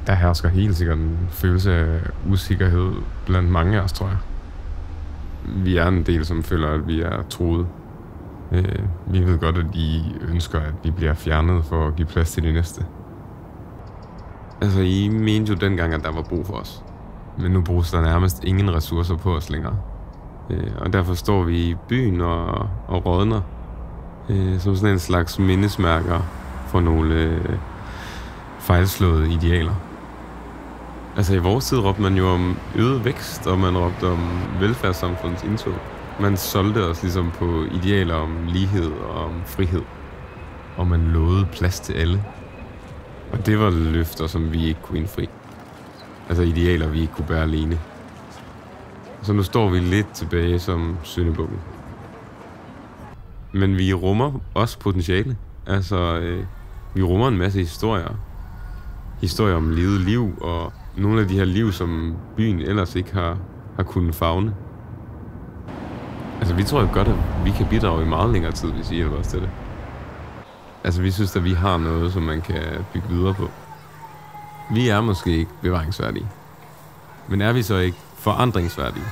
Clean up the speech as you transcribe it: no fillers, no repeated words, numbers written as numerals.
Der hersker helt sikkert en følelse af usikkerhed blandt mange af os, tror jeg. Vi er en del, som føler, at vi er truet. Vi ved godt, at de ønsker, at vi bliver fjernet for at give plads til de næste. Altså, I mente jo dengang, at der var brug for os. Men nu bruges der nærmest ingen ressourcer på os længere. Og derfor står vi i byen og rådner. Som sådan en slags mindesmærker for nogle fejlslåede idealer. Altså i vores tid råbte man jo om øget vækst, og man råbte om velfærdssamfundets indtog. Man solgte os ligesom på idealer om lighed og om frihed. Og man lovede plads til alle. Og det var løfter, som vi ikke kunne indfri. Altså idealer, vi ikke kunne bære alene. Så nu står vi lidt tilbage som syndebukken. Men vi rummer også potentiale. Altså, vi rummer en masse historier. Historier om levet liv, og nogle af de her liv, som byen ellers ikke har kunnet favne. Altså, vi tror jo godt, at vi kan bidrage i meget længere tid, hvis I hjælper os til det. Altså, vi synes, at vi har noget, som man kan bygge videre på. Vi er måske ikke bevaringsværdige. Men er vi så ikke forandringsværdige?